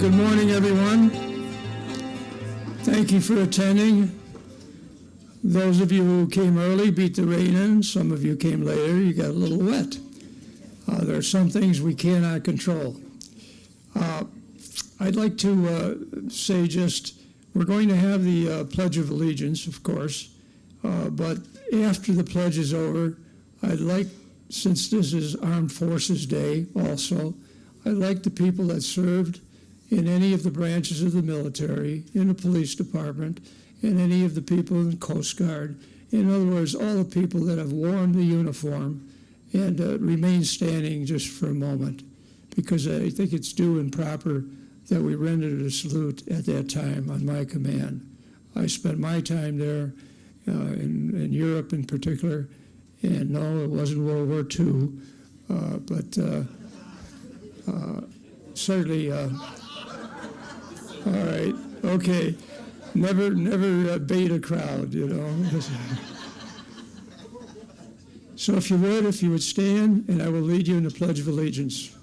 Good morning, everyone. Thank you for attending. Those of you who came early beat the rain in. Some of you came later. You got a little wet. There are some things we cannot control. I'd like to say just, we're going to have the Pledge of Allegiance, of course, but after the pledge is over, I'd like, since this is Armed Forces Day also, I'd like the people that served in any of the branches of the military, in the police department, and any of the people in the Coast Guard, in other words, all the people that have worn the uniform, and remain standing just for a moment, because I think it's due and proper that we rendered a salute at that time on my command. I spent my time there in Europe in particular, and no, it wasn't World War II, but certainly, all right, okay, never bait a crowd, you know. So if you would stand, and I will lead you in the Pledge of Allegiance.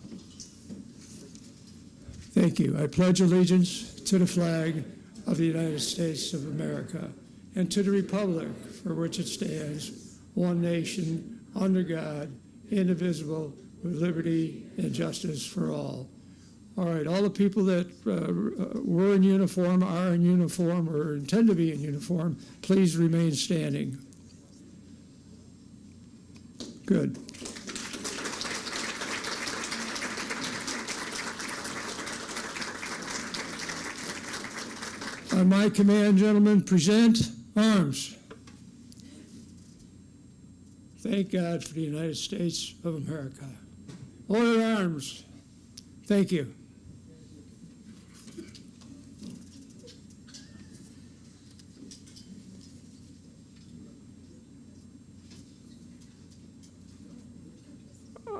Thank you. I pledge allegiance to the flag of the United States of America and to the republic for which it stands, one nation, under God, indivisible, with liberty and justice for all. All right, all the people that were in uniform, are in uniform, or intend to be in uniform, please remain standing. Good. On my command, gentlemen, present arms. Thank God for the United States of America. Order arms. Thank you.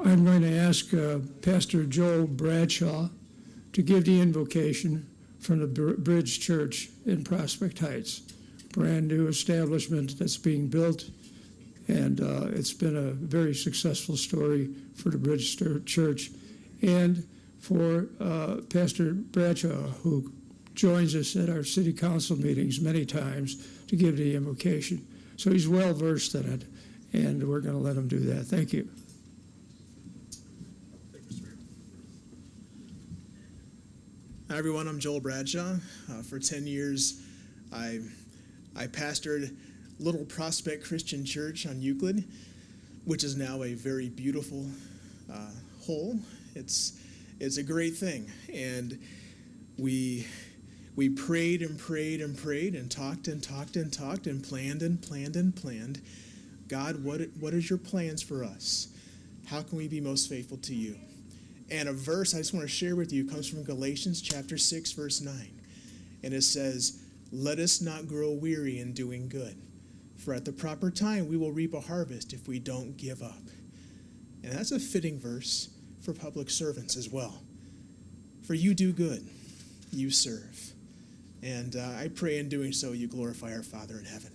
I'm going to ask Pastor Joel Bradshaw to give the invocation from the Bridge Church in Prospect Heights. Brand new establishment that's being built, and it's been a very successful story for the Bridge Church and for Pastor Bradshaw, who joins us at our city council meetings many times to give the invocation. So he's well versed in it, and we're going to let him do that. Thank you. Hi everyone, I'm Joel Bradshaw. For 10 years, I pastored Little Prospect Christian Church on Euclid, which is now a very beautiful whole. It's a great thing, and we prayed and prayed and prayed and talked and talked and talked and planned and planned and planned. God, what is your plans for us? How can we be most faithful to you? And a verse I just want to share with you comes from Galatians chapter 6, verse 9. And it says, "Let us not grow weary in doing good, for at the proper time we will reap a harvest if we don't give up." And that's a fitting verse for public servants as well. For you do good, you serve. And I pray in doing so you glorify our Father in heaven.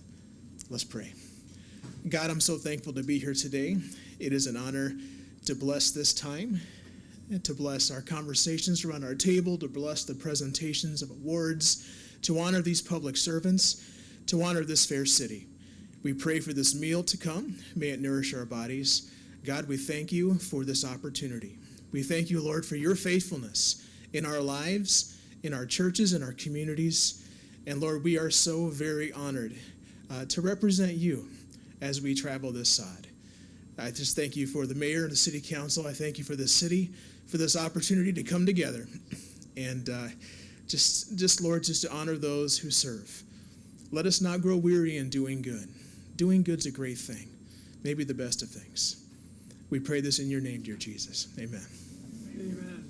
Let's pray. God, I'm so thankful to be here today. It is an honor to bless this time, and to bless our conversations around our table, to bless the presentations of awards, to honor these public servants, to honor this fair city. We pray for this meal to come. May it nourish our bodies. God, we thank you for this opportunity. We thank you, Lord, for your faithfulness in our lives, in our churches, in our communities. And Lord, we are so very honored to represent you as we travel this sod. I just thank you for the mayor and the city council. I thank you for this city, for this opportunity to come together and just Lord, just to honor those who serve. Let us not grow weary in doing good. Doing good's a great thing, maybe the best of things. We pray this in your name, dear Jesus. Amen. Amen.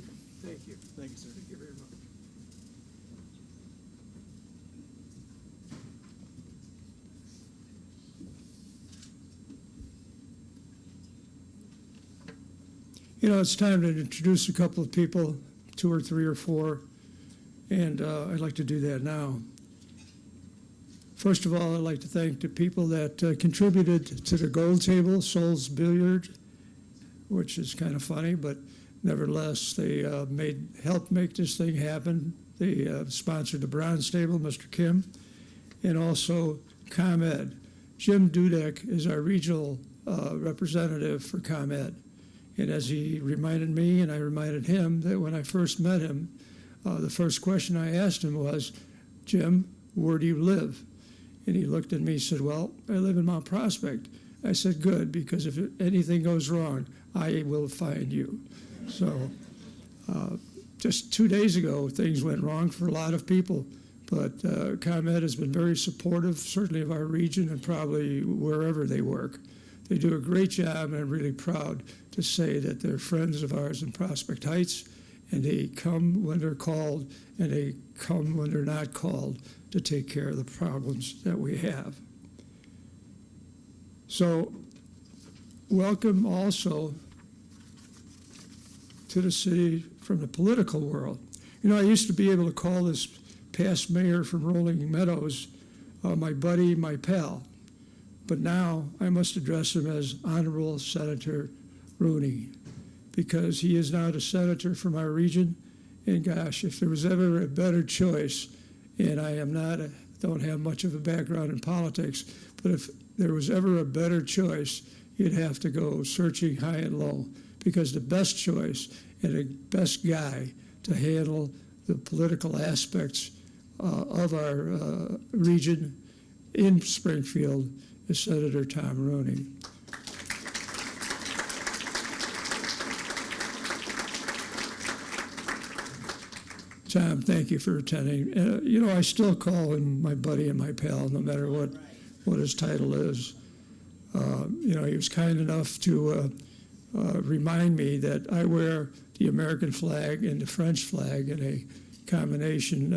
Thank you. Thank you, sir. Thank you very much. You know, it's time to introduce a couple of people, 2 or 3 or 4, and I'd like to do that now. First of all, I'd like to thank the people that contributed to the gold table, Souls Billiard, which is kind of funny, but nevertheless, they helped make this thing happen. They sponsored the bronze table, Mr. Kim, and also ComEd. Jim Dudek is our regional representative for ComEd. And as he reminded me, and I reminded him, that when I first met him, the first question I asked him was, Jim, where do you live? And he looked at me and said, well, I live in Mount Prospect. I said, good, because if anything goes wrong, I will find you. So just 2 days ago, things went wrong for a lot of people, but ComEd has been very supportive, certainly of our region and probably wherever they work. They do a great job, and I'm really proud to say that they're friends of ours in Prospect Heights, and they come when they're called, and they come when they're not called to take care of the problems that we have. So, welcome also to the city from the political world. You know, I used to be able to call this past mayor from Rolling Meadows my buddy, my pal. But now I must address him as Honorable Senator Rooney, because he is now the senator from our region. And gosh, if there was ever a better choice, and I don't have much of a background in politics, but if there was ever a better choice, you'd have to go searching high and low, because the best choice and the best guy to handle the political aspects of our region in Springfield is Senator Tom Rooney. Tom, thank you for attending. You know, I still call him my buddy and my pal, no matter what his title is. You know, he was kind enough to remind me that I wear the American flag and the French flag in a combination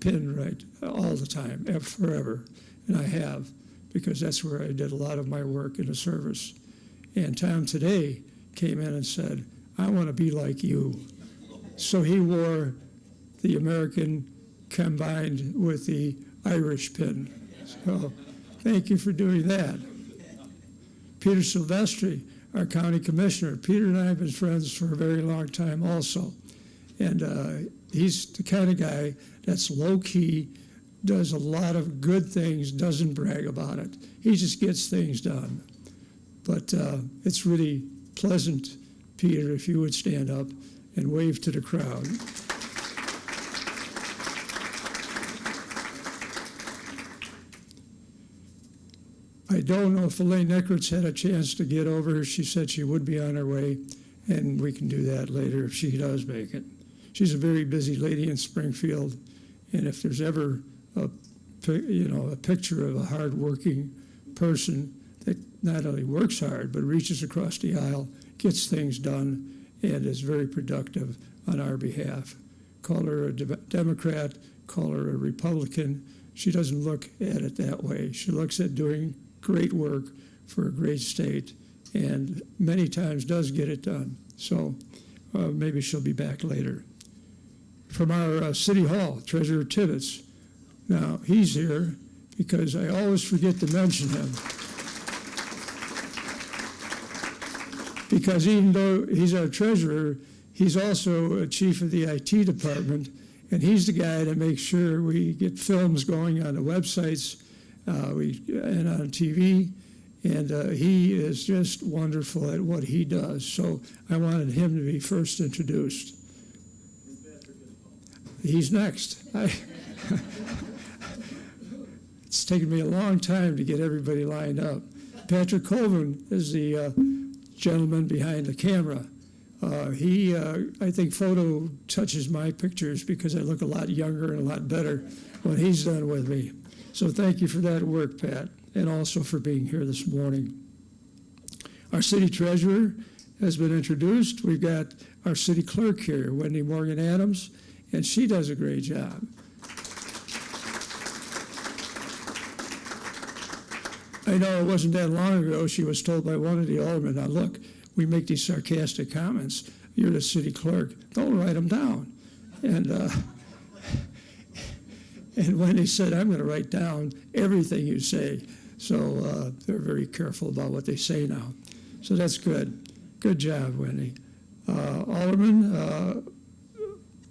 pin right all the time, forever, and I have, because that's where I did a lot of my work in the service. And Tom today came in and said, I want to be like you. So he wore the American combined with the Irish pin. So thank you for doing that. Peter Silvestri, our county commissioner. Peter and I have been friends for a very long time also. And he's the kind of guy that's low-key, does a lot of good things, doesn't brag about it. He just gets things done. But it's really pleasant, Peter, if you would stand up and wave to the crowd. I don't know if Elaine Nekritz had a chance to get over. She said she would be on her way, and we can do that later if she does make it. She's a very busy lady in Springfield, and if there's ever a picture of a hard-working person that not only works hard but reaches across the aisle, gets things done, and is very productive on our behalf. Call her a Democrat, call her a Republican. She doesn't look at it that way. She looks at doing great work for a great state, and many times does get it done. So maybe she'll be back later. From our City Hall, Treasurer Tibbetts. Now, he's here because I always forget to mention him. Because even though he's our treasurer, he's also a chief of the IT department, and he's the guy that makes sure we get films going on the websites and on TV, and he is just wonderful at what he does. So I wanted him to be first introduced. He's next. It's taken me a long time to get everybody lined up. Patrick Colvin is the gentleman behind the camera. He, I think, photo touches my pictures because I look a lot younger and a lot better when he's done with me. So thank you for that work, Pat, and also for being here this morning. Our city treasurer has been introduced. We've got our city clerk here, Wendy Morgan Adams, and she does a great job. I know it wasn't that long ago she was told by one of the aldermen, now look, we make these sarcastic comments. You're the city clerk. Don't write them down. And Wendy said, I'm going to write down everything you say. So they're very careful about what they say now. So that's good. Good job, Wendy. Alderman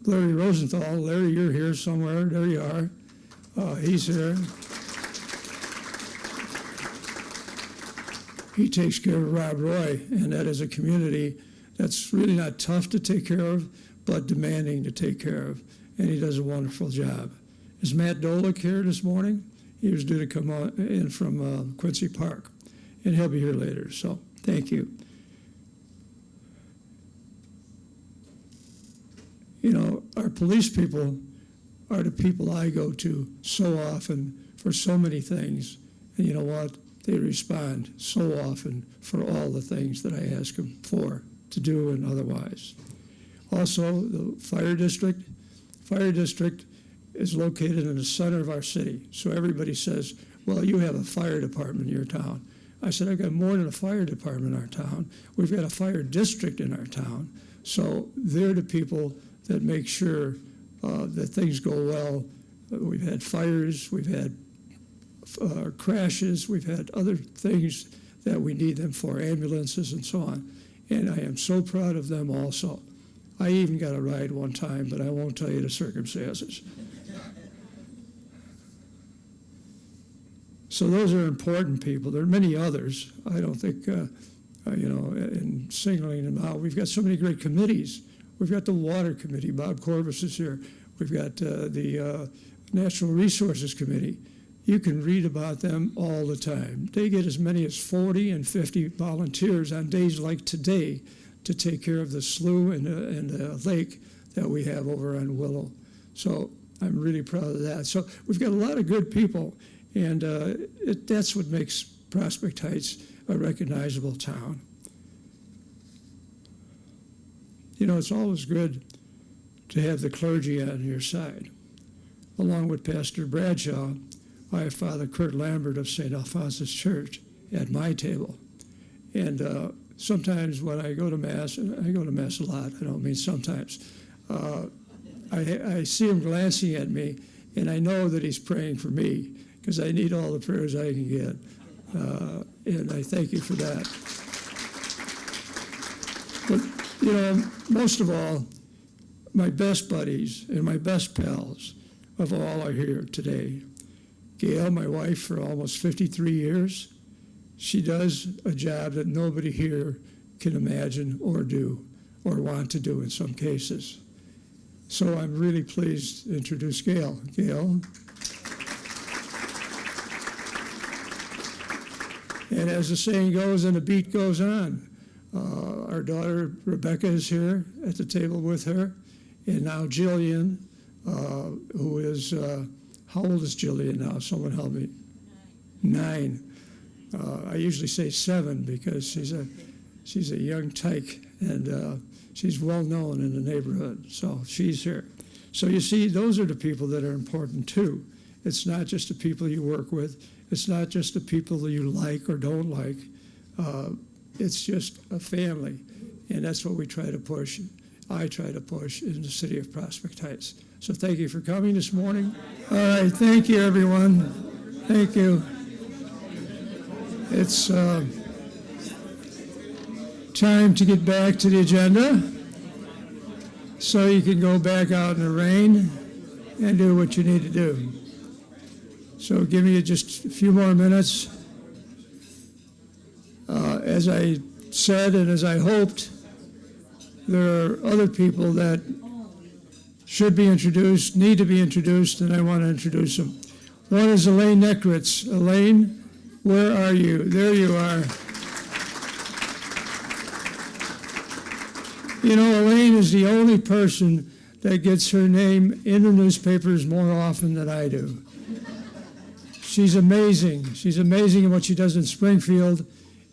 Larry Rosenthal. Larry, you're here somewhere. There you are. He's here. He takes care of Rob Roy, and that is a community that's really not tough to take care of, but demanding to take care of, and he does a wonderful job. Is Matt Dolick here this morning? He was due to come in from Quincy Park, and he'll be here later, so thank you. You know, our police people are the people I go to so often for so many things, and you know what? They respond so often for all the things that I ask them for, to do and otherwise. Also, the fire district is located in the center of our city. So everybody says, well, you have a fire department in your town. I said, I've got more than a fire department in our town. We've got a fire district in our town. So they're the people that make sure that things go well. We've had fires, we've had crashes, we've had other things that we need them for, ambulances and so on. And I am so proud of them also. I even got a ride one time, but I won't tell you the circumstances. So those are important people. There are many others. I don't think, in singling them out. We've got so many great committees. We've got the Water Committee. Bob Corvus is here. We've got the Natural Resources Committee. You can read about them all the time. They get as many as 40 and 50 volunteers on days like today to take care of the slough and the lake that we have over on Willow. So I'm really proud of that. So we've got a lot of good people, and that's what makes Prospect Heights a recognizable town. You know, it's always good to have the clergy on your side. Along with Pastor Bradshaw, I have Father Kurt Lambert of St. Alphonsus Church at my table. And sometimes when I go to Mass, and I go to Mass a lot, I don't mean sometimes, I see him glancing at me, and I know that he's praying for me, because I need all the prayers I can get. And I thank you for that. But, you know, most of all, my best buddies and my best pals of all are here today. Gail, my wife for almost 53 years, she does a job that nobody here can imagine or do or want to do in some cases. So I'm really pleased to introduce Gail. Gail. And as the saying goes and the beat goes on, our daughter Rebecca is here at the table with her, and now Jillian, who is, how old is Jillian now? Someone help me. 9. I usually say 7 because she's a young tyke, and she's well known in the neighborhood, so she's here. So you see, those are the people that are important too. It's not just the people you work with. It's not just the people that you like or don't like. It's just a family, and that's what we try to push. I try to push in the city of Prospect Heights. So thank you for coming this morning. All right, thank you, everyone. Thank you. It's time to get back to the agenda so you can go back out in the rain and do what you need to do. So give me just a few more minutes. As I said and as I hoped, there are other people that should be introduced, need to be introduced, and I want to introduce them. One is Elaine Nekritz. Elaine, where are you? There you are. You know, Elaine is the only person that gets her name in the newspapers more often than I do. She's amazing. She's amazing in what she does in Springfield,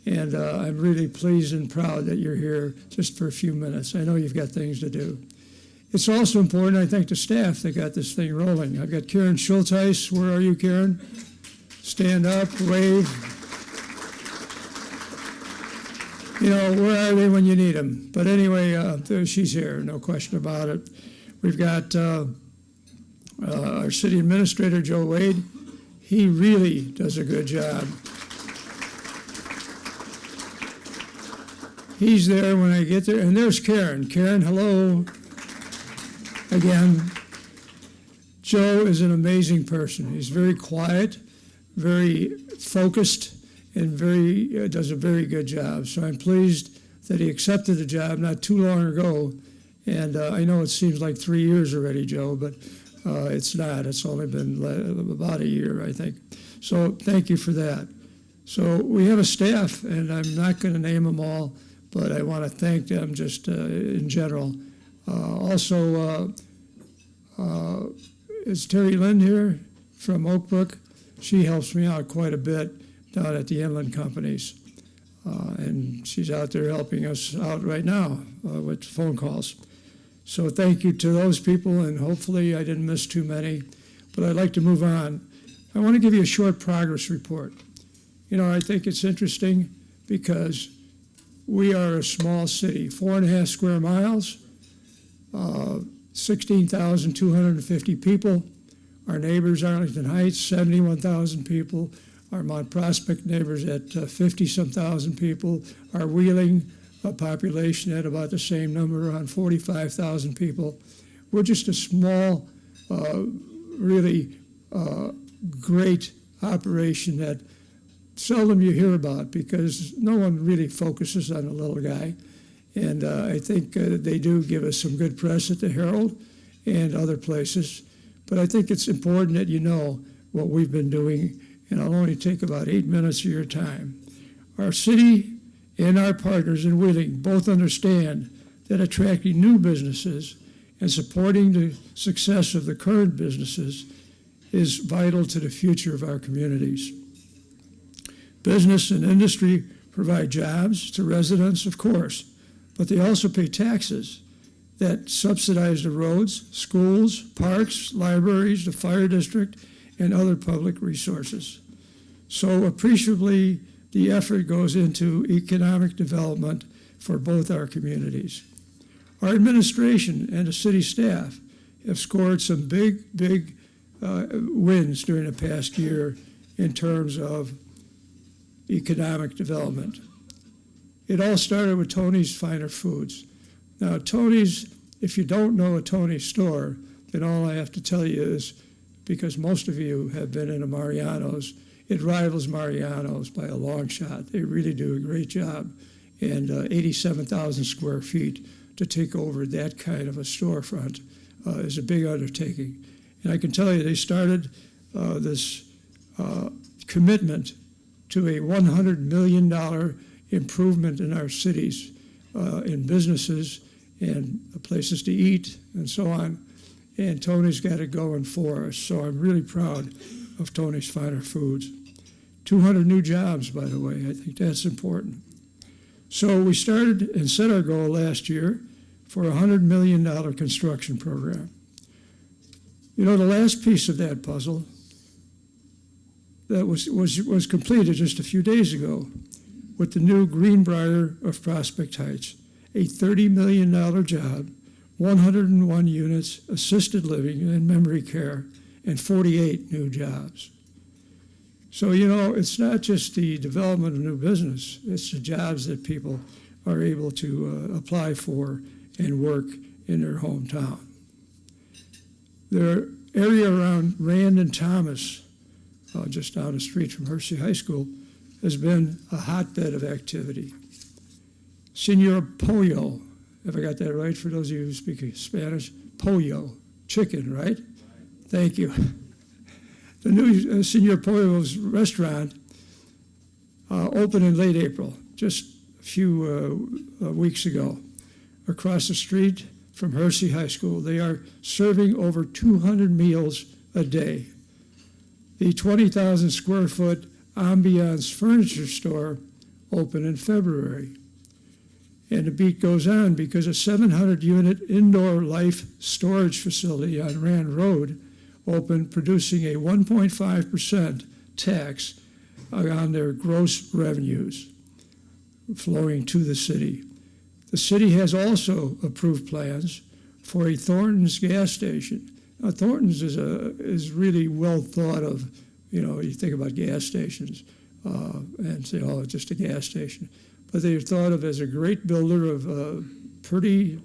and I'm really pleased and proud that you're here just for a few minutes. I know you've got things to do. It's also important, I thank the staff that got this thing rolling. I've got Karen Schulteis. Where are you, Karen? Stand up, wave. You know, where are they when you need them? But anyway, she's here, no question about it. We've got our city administrator, Joe Wade. He really does a good job. He's there when I get there. And there's Karen. Karen, hello. Again, Joe is an amazing person. He's very quiet, very focused, and does a very good job. So I'm pleased that he accepted the job not too long ago. And I know it seems like 3 years already, Joe, but it's not. It's only been about a year, I think. So thank you for that. So we have a staff, and I'm not going to name them all, but I want to thank them just in general. Also, is Terry Lind here from Oak Brook? She helps me out quite a bit down at the inland companies. And she's out there helping us out right now with phone calls. So thank you to those people, and hopefully I didn't miss too many. But I'd like to move on. I want to give you a short progress report. You know, I think it's interesting because we are a small city, 4.5 square miles, 16,250 people. Our neighbors, Arlington Heights, 71,000 people. Our Mount Prospect neighbors at 50-some thousand people. Our Wheeling population at about the same number, around 45,000 people. We're just a small, really great operation that seldom you hear about because no one really focuses on the little guy. And I think they do give us some good press at the Herald and other places. But I think it's important that you know what we've been doing, and I'll only take about 8 minutes of your time. Our city and our partners in Wheeling both understand that attracting new businesses and supporting the success of the current businesses is vital to the future of our communities. Business and industry provide jobs to residents, of course, but they also pay taxes that subsidize the roads, schools, parks, libraries, the fire district, and other public resources. So appreciably, the effort goes into economic development for both our communities. Our administration and the city staff have scored some big wins during the past year in terms of economic development. It all started with Tony's Finer Foods. Now, Tony's, if you don't know a Tony's store, then all I have to tell you is, because most of you have been in a Mariano's, it rivals Mariano's by a long shot. They really do a great job. And 87,000 square feet to take over that kind of a storefront is a big undertaking. And I can tell you, they started this commitment to a $100 million improvement in our cities, in businesses and places to eat and so on. And Tony's got it going for us. So I'm really proud of Tony's Finer Foods. 200 new jobs, by the way. I think that's important. So we started and set our goal last year for a $100 million construction program. You know, the last piece of that puzzle that was completed just a few days ago with the new Greenbrier of Prospect Heights, a $30 million job, 101 units, assisted living and memory care, and 48 new jobs. So, you know, it's not just the development of new business, it's the jobs that people are able to apply for and work in their hometown. The area around Rand and Thomas, just down the street from Hershey High School, has been a hotbed of activity. Senor Pollo, if I got that right for those of you who speak Spanish, pollo, chicken, right? Thank you. The new Senor Pollo's restaurant opened in late April, just a few weeks ago, across the street from Hershey High School. They are serving over 200 meals a day. The 20,000 square foot Ambiance furniture store opened in February. And the beat goes on because a 700-unit indoor life storage facility on Rand Road opened, producing a 1.5% tax on their gross revenues flowing to the city. The city has also approved plans for a Thornton's gas station. Now, Thornton's is really well thought of. You know, you think about gas stations. and say, oh, it's just a gas station. But they're thought of as a great builder of pretty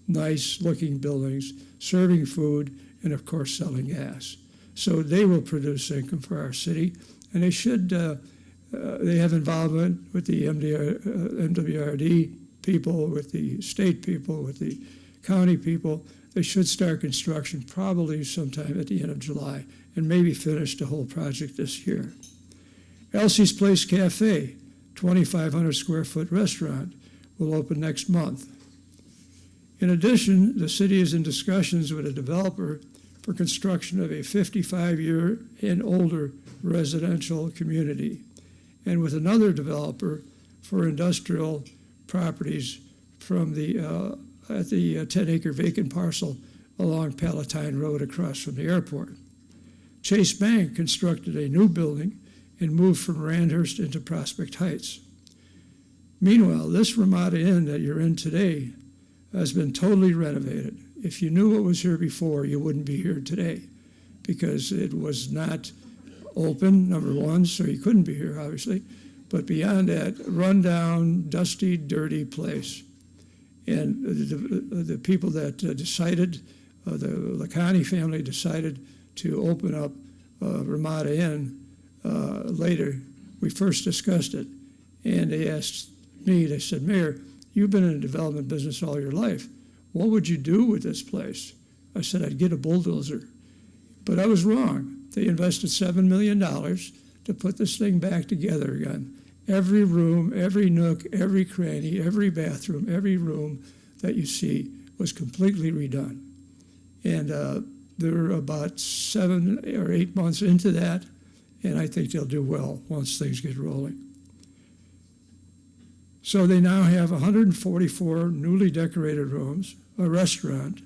nice-looking buildings, serving food, and of course selling gas. So they will produce income for our city, and they should. They have involvement with the MWRD people, with the state people, with the county people. They should start construction probably sometime at the end of July and maybe finish the whole project this year. Elsie's Place Cafe, 2,500 square foot restaurant, will open next month. In addition, the city is in discussions with a developer for construction of a 55-year and older residential community, and with another developer for industrial properties from at the 10-acre vacant parcel along Palatine Road across from the airport. Chase Bank constructed a new building and moved from Randhurst into Prospect Heights. Meanwhile, this Ramada Inn that you're in today has been totally renovated. If you knew what was here before, you wouldn't be here today, because it was not open, number one, so you couldn't be here, obviously. But beyond that, run-down, dusty, dirty place. And the people that decided, the Lacani family decided to open up Ramada Inn later. We first discussed it, and they asked me, they said, Mayor, you've been in the development business all your life. What would you do with this place? I said, I'd get a bulldozer. But I was wrong. They invested $7 million to put this thing back together again. Every room, every nook, every cranny, every bathroom, every room that you see was completely redone. And they're about 7 or 8 months into that, and I think they'll do well once things get rolling. So they now have 144 newly decorated rooms, a restaurant,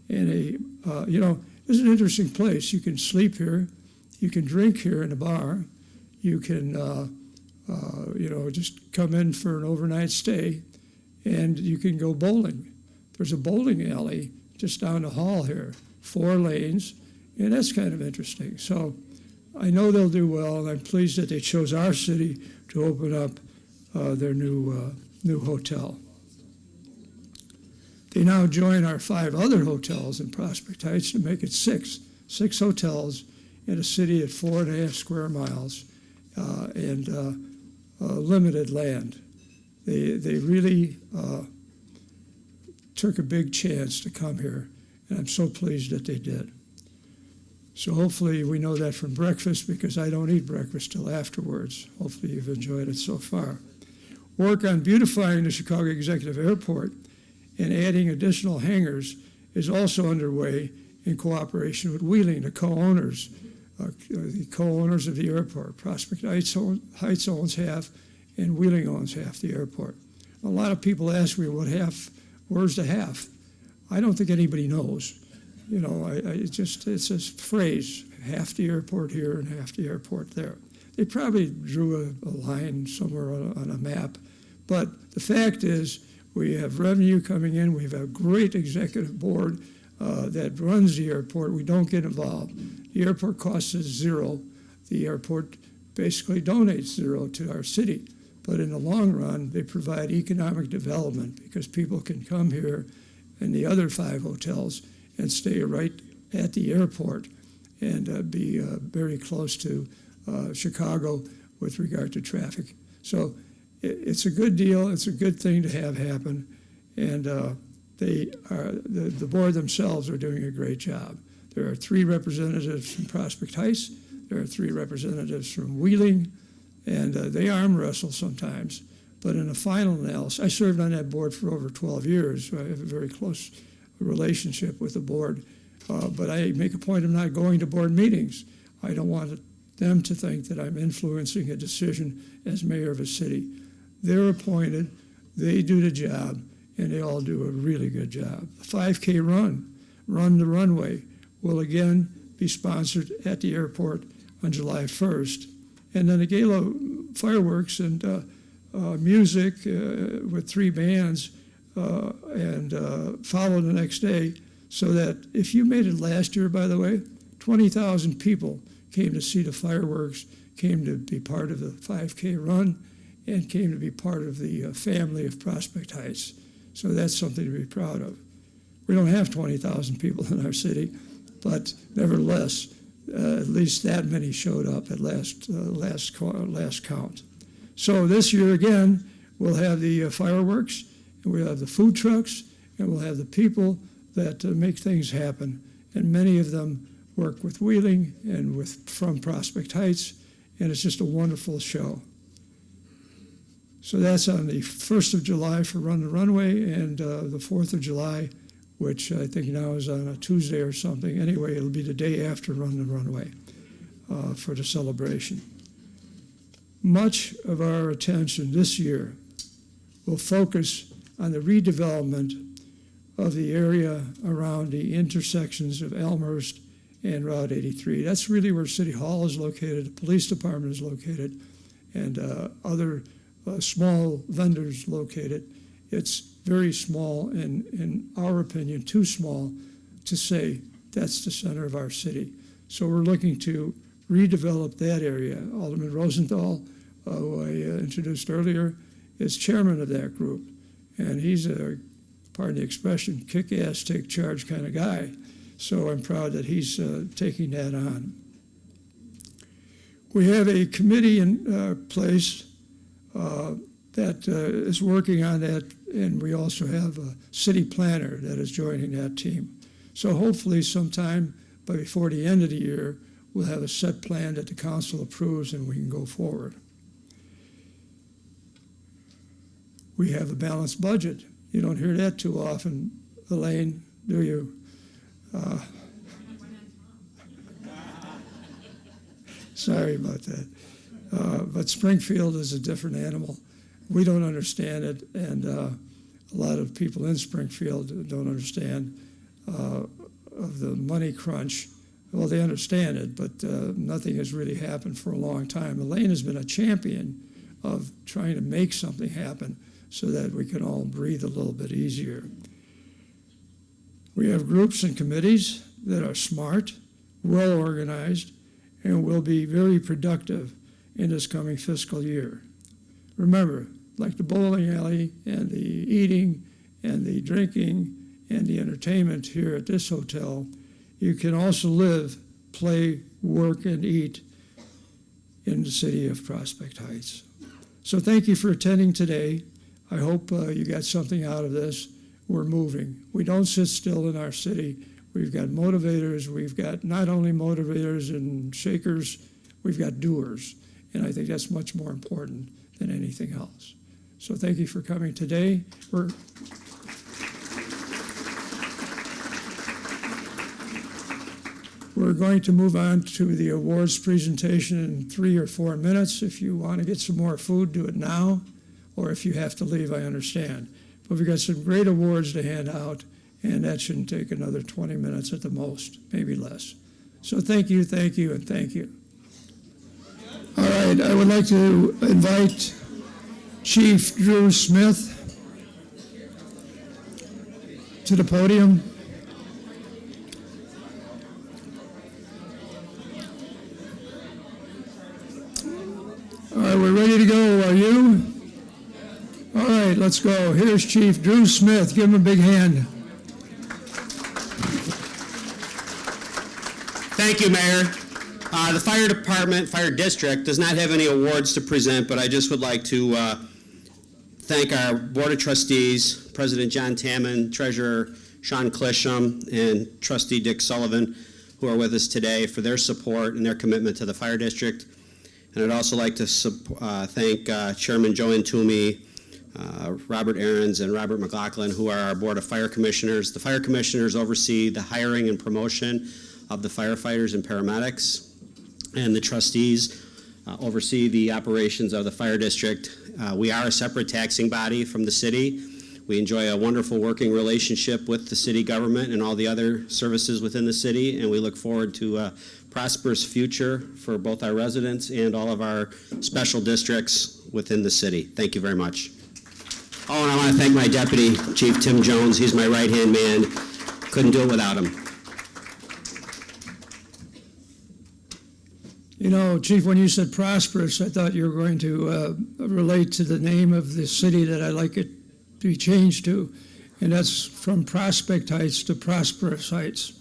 and it's an interesting place. You can sleep here, you can drink here in the bar, you can, just come in for an overnight stay, and you can go bowling. There's a bowling alley just down the hall here, 4 lanes, and that's kind of interesting. So I know they'll do well, and I'm pleased that they chose our city to open up their new hotel. They now join our 5 other hotels in Prospect Heights to make it 6 hotels in a city at 4.5 square miles and limited land. They really took a big chance to come here, and I'm so pleased that they did. So hopefully we know that from breakfast, because I don't eat breakfast till afterwards. Hopefully you've enjoyed it so far. Work on beautifying the Chicago Executive Airport and adding additional hangars is also underway in cooperation with Wheeling, the co-owners of the airport. Prospect Heights owns half, and Wheeling owns half the airport. A lot of people ask me, where's the half? I don't think anybody knows. It's a phrase, half the airport here and half the airport there. They probably drew a line somewhere on a map. But the fact is, we have revenue coming in. We have a great executive board that runs the airport. We don't get involved. The airport costs us $0. The airport basically donates $0 to our city. But in the long run, they provide economic development, because people can come here in the other 5 hotels and stay right at the airport and be very close to Chicago with regard to traffic. So it's a good deal. It's a good thing to have happen. And the board themselves are doing a great job. There are 3 representatives from Prospect Heights. There are 3 representatives from Wheeling, and they arm wrestle sometimes. But in a final analysis, I served on that board for over 12 years. So I have a very close relationship with the board. But I make a point of not going to board meetings. I don't want them to think that I'm influencing a decision as mayor of a city. They're appointed, they do the job, and they all do a really good job. The 5K Run the Runway, will again be sponsored at the airport on July 1st. And then the gala fireworks and music with 3 bands and follow the next day, so that if you made it last year, by the way, 20,000 people came to see the fireworks came to be part of the 5K run and came to be part of the family of Prospect Heights. So that's something to be proud of. We don't have 20,000 people in our city, but nevertheless, at least that many showed up at last count. So this year again, we'll have the fireworks, and we'll have the food trucks, and we'll have the people that make things happen. And many of them work with Wheeling and from Prospect Heights, and it's just a wonderful show. So that's on the 1st of July for Run the Runway, and the 4th of July, which I think now is on a Tuesday or something. Anyway, it'll be the day after Run the Runway for the celebration. Much of our attention this year will focus on the redevelopment of the area around the intersections of Elmhurst and Route 83. That's really where City Hall is located, the police department is located, and other small vendors located. It's very small, and in our opinion, too small to say that's the center of our city. So we're looking to redevelop that area. Alderman Rosenthal, who I introduced earlier, is chairman of that group, and he's a, pardon the expression, kick-ass, take-charge kind of guy. So I'm proud that he's taking that on. We have a committee in place that is working on that, and we also have a city planner that is joining that team. So hopefully sometime before the end of the year, we'll have a set plan that the council approves and we can go forward. We have a balanced budget. You don't hear that too often, Elaine, do you? Sorry about that. But Springfield is a different animal. We don't understand it, and a lot of people in Springfield don't understand of the money crunch. Well, they understand it, but nothing has really happened for a long time. Elaine has been a champion of trying to make something happen so that we can all breathe a little bit easier. We have groups and committees that are smart, well organized, and will be very productive in this coming fiscal year. Remember, like the bowling alley and the eating and the drinking and the entertainment here at this hotel, you can also live, play, work, and eat in the city of Prospect Heights. So thank you for attending today. I hope you got something out of this. We're moving. We don't sit still in our city. We've got motivators. We've got not only motivators and shakers, we've got doers. And I think that's much more important than anything else. So thank you for coming today. We're going to move on to the awards presentation in 3 or 4 minutes. If you want to get some more food, do it now. Or if you have to leave, I understand. But we've got some great awards to hand out, and that shouldn't take another 20 minutes at the most, maybe less. So thank you, and thank you. All right, I would like to invite Chief Drew Smith to the podium. All right, we're ready to go, are you? All right, let's go. Here's Chief Drew Smith. Give him a big hand. Thank you, Mayor. The fire department, fire district, does not have any awards to present, but I just would like to thank our Board of Trustees, President John Tamman, Treasurer Sean Clisham, and Trustee Dick Sullivan, who are with us today, for their support and their commitment to the fire district. And I'd also like to thank Chairman Joanne Toomey, Robert Ahrens, and Robert McLaughlin, who are our Board of Fire Commissioners. The fire commissioners oversee the hiring and promotion of the firefighters and paramedics, and the trustees oversee the operations of the fire district. We are a separate taxing body from the city. We enjoy a wonderful working relationship with the city government and all the other services within the city, and we look forward to a prosperous future for both our residents and all of our special districts within the city. Thank you very much. Oh, and I want to thank my deputy, Chief Tim Jones. He's my right-hand man. Couldn't do it without him. You know, Chief, when you said prosperous, I thought you were going to relate to the name of the city that I'd like it to be changed to, and that's from Prospect Heights to Prosperous Heights.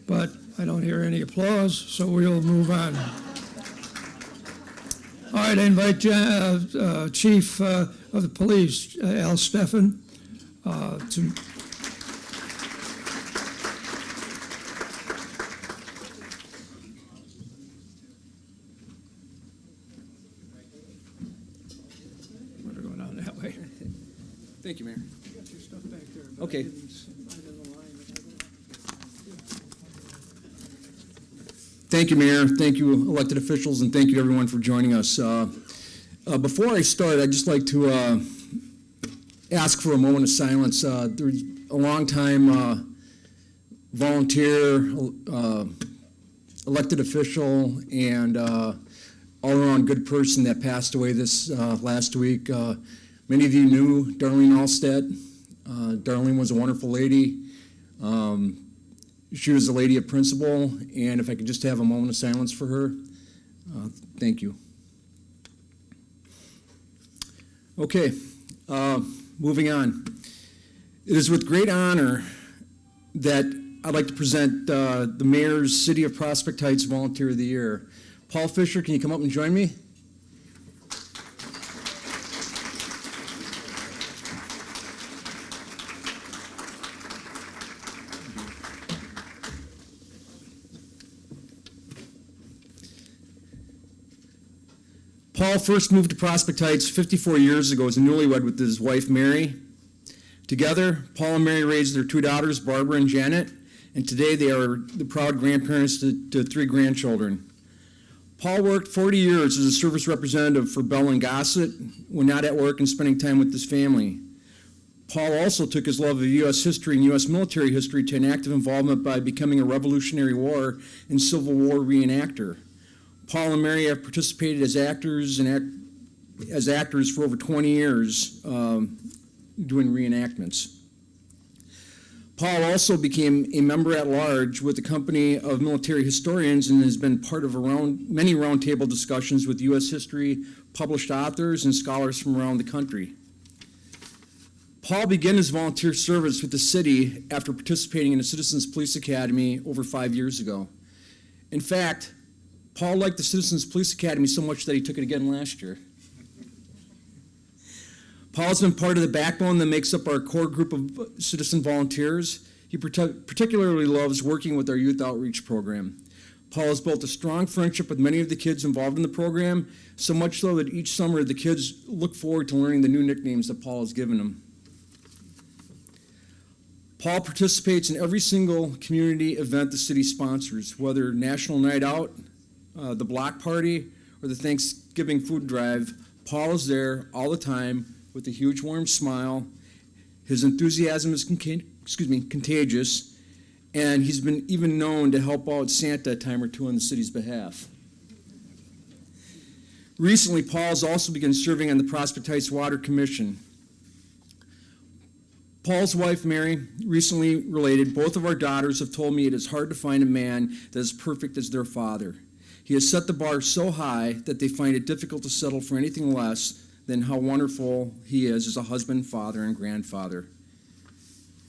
But I don't hear any applause, so we'll move on. All right, I invite Chief of the Police, Al Steffen, to... We're going on that way. Thank you, Mayor. You got your stuff back there. but Okay. I didn't find it in the line. Thank you, Mayor. Thank you, elected officials, and thank you, everyone, for joining us. Before I start, I'd just like to ask for a moment of silence. There's a long-time volunteer, elected official, and all-around good person that passed away this last week. Many of you knew Darlene Allstead. Darlene was a wonderful lady. She was a lady of principle, and if I could just have a moment of silence for her, thank you. Okay, moving on. It is with great honor that I'd like to present the Mayor's City of Prospect Heights Volunteer of the Year. Paul Fischer, can you come up and join me? Paul first moved to Prospect Heights 54 years ago as a newlywed with his wife, Mary. Together, Paul and Mary raised their two daughters, Barbara and Janet, and today they are the proud grandparents to three grandchildren. Paul worked 40 years as a service representative for Bell and Gossett when not at work and spending time with his family. Paul also took his love of U.S. history and U.S. military history to an active involvement by becoming a Revolutionary War and Civil War reenactor. Paul and Mary have participated as actors for over 20 years doing reenactments. Paul also became a member at large with the company of military historians and has been part of many roundtable discussions with U.S. history, published authors, and scholars from around the country. Paul began his volunteer service with the city after participating in the Citizens Police Academy over 5 years ago. In fact, Paul liked the Citizens Police Academy so much that he took it again last year. Paul's been part of the backbone that makes up our core group of citizen volunteers. He particularly loves working with our youth outreach program. Paul has built a strong friendship with many of the kids involved in the program, so much so that each summer the kids look forward to learning the new nicknames that Paul has given them. Paul participates in every single community event the city sponsors, whether National Night Out, the Block Party, or the Thanksgiving food drive. Paul is there all the time with a huge warm smile. His enthusiasm is contagious, and he's been even known to help out Santa a time or two on the city's behalf. Recently, Paul has also begun serving on the Prospect Heights Water Commission. Paul's wife, Mary, recently related, both of our daughters have told me it is hard to find a man that is perfect as their father. He has set the bar so high that they find it difficult to settle for anything less than how wonderful he is as a husband, father, and grandfather.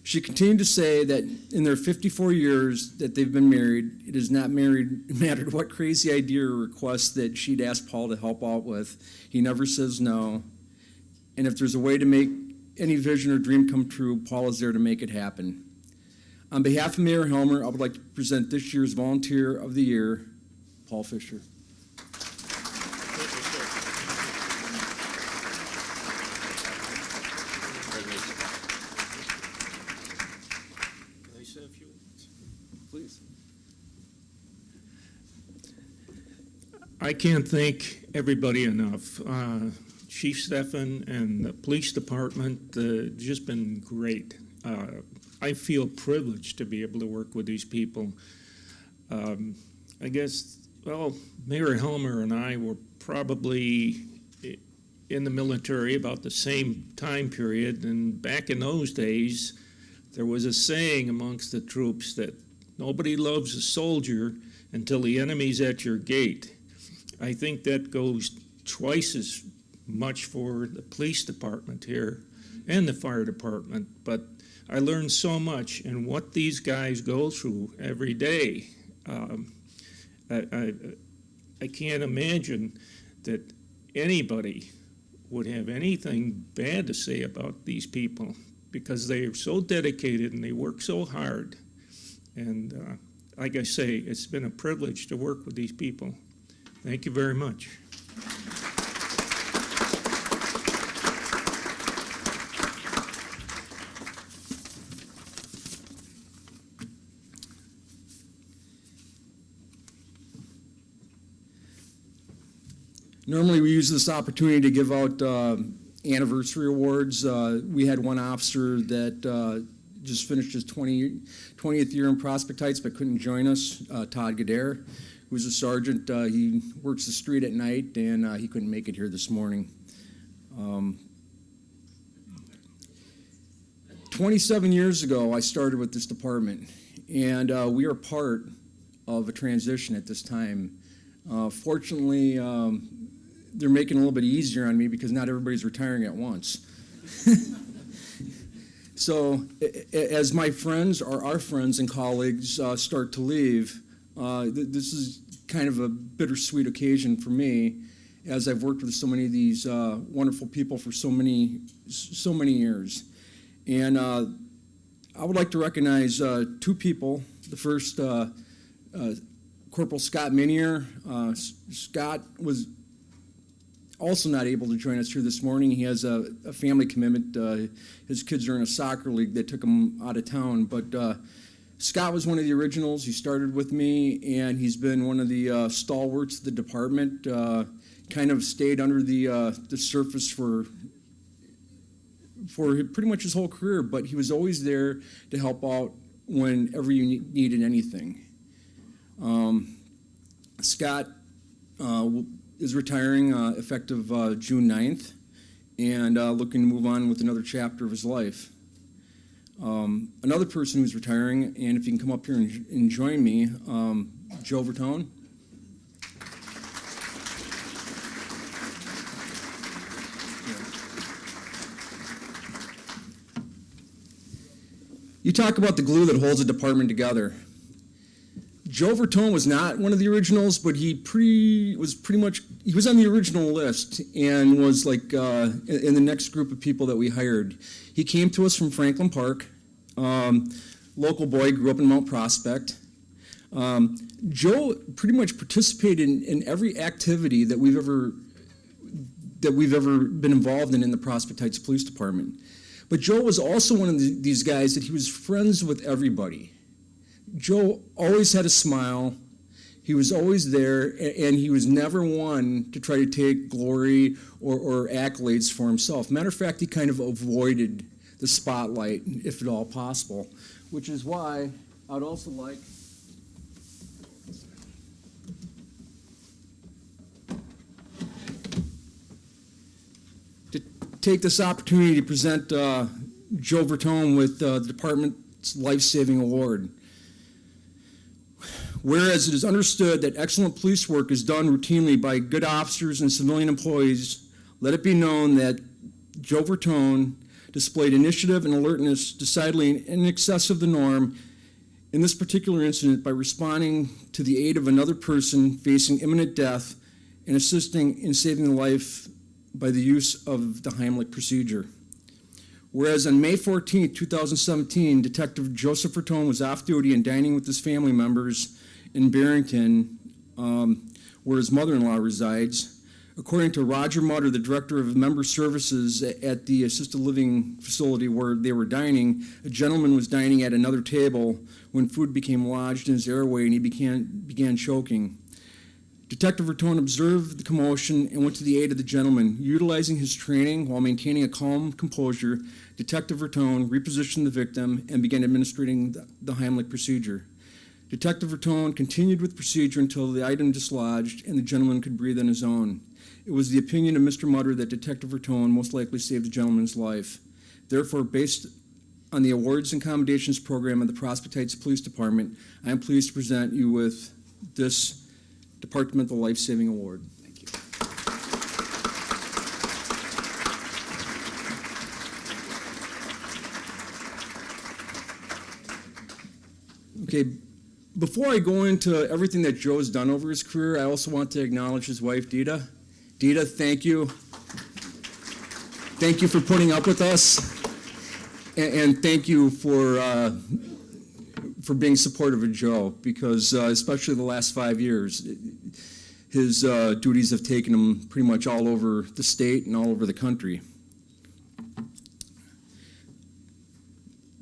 She continued to say that in their 54 years that they've been married, it has not mattered what crazy idea or request that she'd ask Paul to help out with. He never says no. And if there's a way to make any vision or dream come true, Paul is there to make it happen. On behalf of Mayor Helmer, I would like to present this year's Volunteer of the Year, Paul Fischer. Please. I can't thank everybody enough. Chief Steffen and the police department just been great. I feel privileged to be able to work with these people. I guess, well, Mayor Helmer and I were probably in the military about the same time period, and back in those days, there was a saying amongst the troops that nobody loves a soldier until the enemy's at your gate. I think that goes twice as much for the police department here and the fire department, but I learned so much in what these guys go through every day. I can't imagine that anybody would have anything bad to say about these people, because they are so dedicated and they work so hard. And like I say, it's been a privilege to work with these people. Thank you very much. Normally, we use this opportunity to give out anniversary awards. We had one officer that just finished his 20th year in Prospect Heights but couldn't join us, Todd Gadare, who's a sergeant. He works the street at night, and he couldn't make it here this morning. 27 years ago, I started with this department, and we are part of a transition at this time. Fortunately, they're making it a little bit easier on me because not everybody's retiring at once. So as my friends or our friends and colleagues start to leave, this is kind of a bittersweet occasion for me, as I've worked with so many of these wonderful people for so many years. And I would like to recognize two people. The first, Corporal Scott Minier. Scott was also not able to join us here this morning. He has a family commitment. His kids are in a soccer league that took him out of town. But Scott was one of the originals. He started with me, and he's been one of the stalwarts of the department. Kind of stayed under the surface for pretty much his whole career, but he was always there to help out whenever you needed anything. Scott is retiring effective June 9th and looking to move on with another chapter of his life. Another person who's retiring, and if you can come up here and join me, Joe Vertone. You talk about the glue that holds a department together. Joe Vertone was not one of the originals, but he was on the original list and was like in the next group of people that we hired. He came to us from Franklin Park, local boy, grew up in Mount Prospect. Joe pretty much participated in every activity that we've ever been involved in the Prospect Heights Police Department. But Joe was also one of these guys that he was friends with everybody. Joe always had a smile. He was always there, and he was never one to try to take glory or accolades for himself. Matter of fact, he kind of avoided the spotlight, if at all possible, which is why I'd also like to take this opportunity to present Joe Vertone with the department's Life-Saving Award. Whereas it is understood that excellent police work is done routinely by good officers and civilian employees, let it be known that Joe Vertone displayed initiative and alertness decidedly in excess of the norm in this particular incident by responding to the aid of another person facing imminent death and assisting in saving the life by the use of the Heimlich procedure. Whereas on May 14, 2017, Detective Joseph Vertone was off duty and dining with his family members in Barrington, where his mother-in-law resides. According to Roger Mutter, the director of member services at the assisted living facility where they were dining, a gentleman was dining at another table when food became lodged in his airway and he began choking. Detective Vertone observed the commotion and went to the aid of the gentleman. Utilizing his training while maintaining a calm composure, Detective Vertone repositioned the victim and began administering the Heimlich procedure. Detective Vertone continued with the procedure until the item dislodged and the gentleman could breathe on his own. It was the opinion of Mr. Mutter that Detective Vertone most likely saved the gentleman's life. Therefore, based on the Awards and Commendations program of the Prospect Heights Police Department, I am pleased to present you with this Departmental Life Saving Award. Thank you. Okay, before I go into everything that Joe's done over his career, I also want to acknowledge his wife, Dita. Dita, thank you. Thank you for putting up with us, and thank you for being supportive of Joe, because especially the last 5 years, his duties have taken him pretty much all over the state and all over the country.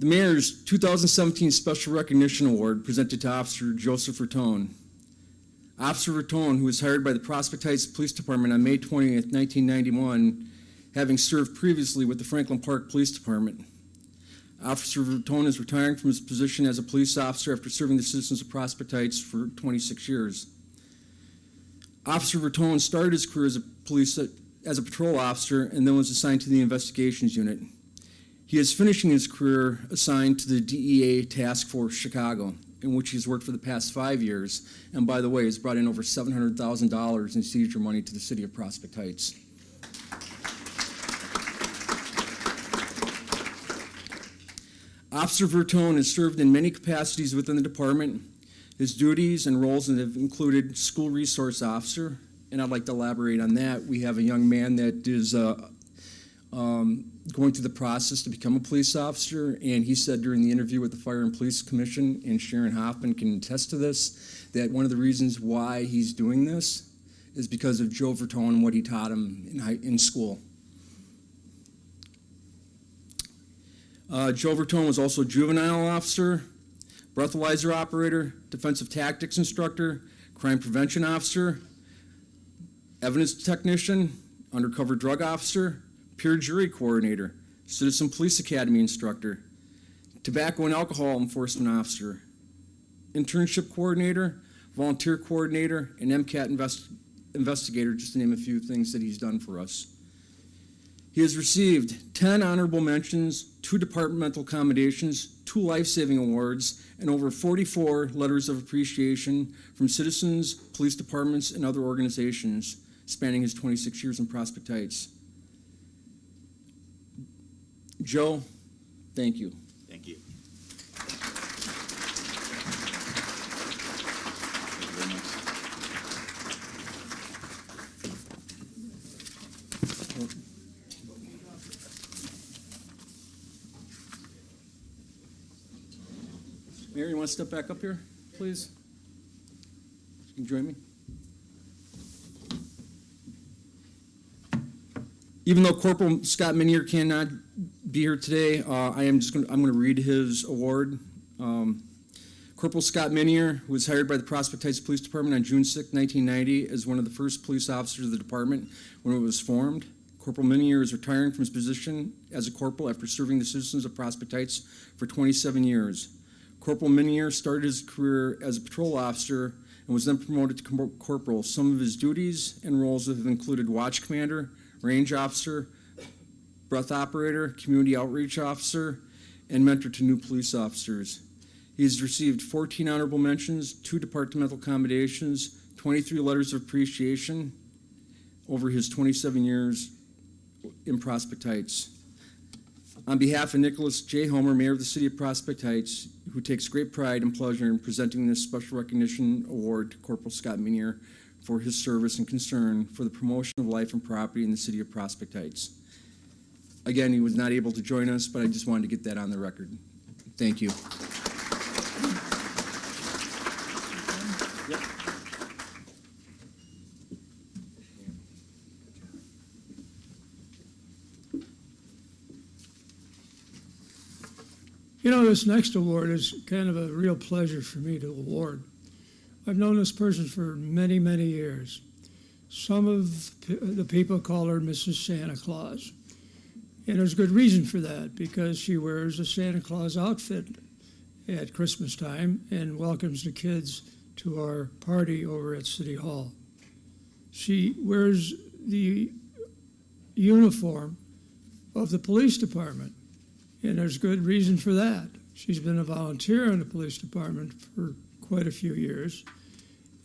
The Mayor's 2017 Special Recognition Award presented to Officer Joseph Vertone. Officer Vertone, who was hired by the Prospect Heights Police Department on May 20th, 1991, having served previously with the Franklin Park Police Department. Officer Vertone is retiring from his position as a police officer after serving the citizens of Prospect Heights for 26 years. Officer Vertone started his career as a patrol officer and then was assigned to the investigations unit. He is finishing his career assigned to the DEA Task Force Chicago, in which he's worked for the past 5 years, and by the way, has brought in over $700,000 in seizure money to the city of Prospect Heights. Officer Vertone has served in many capacities within the department. His duties and roles have included school resource officer, and I'd like to elaborate on that. We have a young man that is going through the process to become a police officer, and he said during the interview with the Fire and Police Commission, and Sharon Hoffman can attest to this, that one of the reasons why he's doing this is because of Joe Vertone and what he taught him in school. Joe Vertone was also a juvenile officer, breathalyzer operator, defensive tactics instructor, crime prevention officer, evidence technician, undercover drug officer, peer jury coordinator, citizen police academy instructor, tobacco and alcohol enforcement officer, internship coordinator, volunteer coordinator, and MCAT investigator, just to name a few things that he's done for us. He has received 10 honorable mentions, 2 departmental commendations, 2 life-saving awards, and over 44 letters of appreciation from citizens, police departments, and other organizations spanning his 26 years in Prospect Heights. Joe, thank you. Thank you. Mary, you want to step back up here, please? You can join me. Even though Corporal Scott Minier cannot be here today, I'm going to read his award. Corporal Scott Minier, who was hired by the Prospect Heights Police Department on June 6, 1990, as one of the first police officers of the department when it was formed. Corporal Minier is retiring from his position as a corporal after serving the citizens of Prospect Heights for 27 years. Corporal Minier started his career as a patrol officer and was then promoted to corporal. Some of his duties and roles have included watch commander, range officer, breath operator, community outreach officer, and mentor to new police officers. He has received 14 honorable mentions, 2 departmental commendations, 23 letters of appreciation over his 27 years in Prospect Heights. On behalf of Nicholas J. Helmer, Mayor of the City of Prospect Heights, who takes great pride and pleasure in presenting this special recognition award to Corporal Scott Minier for his service and concern for the promotion of life and property in the City of Prospect Heights. Again, he was not able to join us, but I just wanted to get that on the record. Thank you. You know, this next award is kind of a real pleasure for me to award. I've known this person for many, many years. Some of the people call her Mrs. Santa Claus. And there's good reason for that, because she wears a Santa Claus outfit at Christmas time and welcomes the kids to our party over at City Hall. She wears the uniform of the police department, and there's good reason for that. She's been a volunteer in the police department for quite a few years,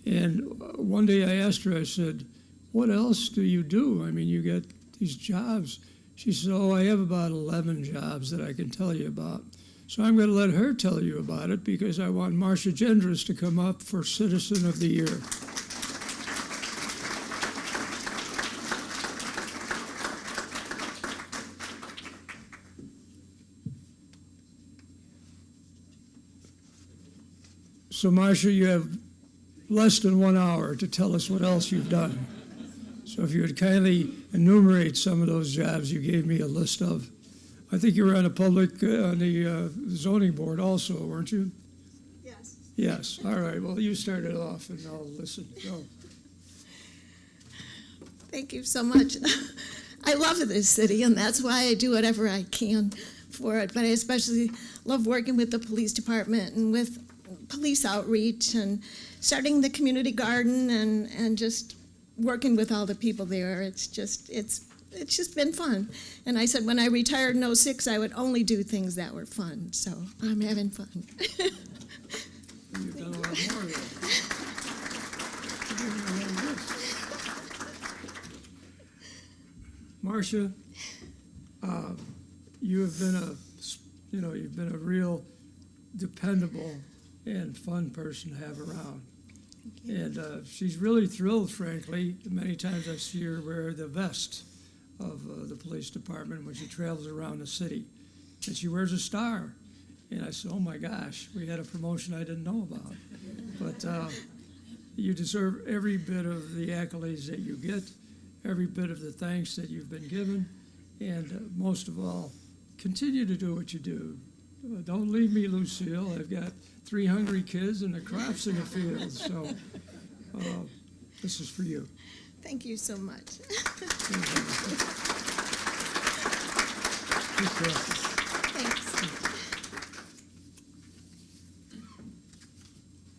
And one day I asked her, I said, what else do you do? I mean, you get these jobs. She said, oh, I have about 11 jobs that I can tell you about. So I'm going to let her tell you about it because I want Marcia Jendreas to come up for Citizen of the Year. So Marcia, you have less than 1 hour to tell us what else you've done. So if you would kindly enumerate some of those jobs you gave me a list of. I think you were on the zoning board also, weren't you? Yes. Yes, all right, well, you started off and I'll listen, go. Thank you so much. I love this city, and that's why I do whatever I can for it. But I especially love working with the police department and with police outreach and starting the community garden and just working with all the people there. It's just been fun. And I said when I retired in 06, I would only do things that were fun. So I'm having fun. You've done a lot more of that. Marcia, you have been you've been a real dependable and fun person to have around. And she's really thrilled, frankly. Many times I see her wear the vest of the police department when she travels around the city. And she wears a star. And I said, oh my gosh, we had a promotion I didn't know about. But you deserve every bit of the accolades that you get, every bit of the thanks that you've been given, and most of all, continue to do what you do. Don't leave me, Lucille. I've got 3 hungry kids and the crops in the field, so this is for you. Thank you so much. Thanks.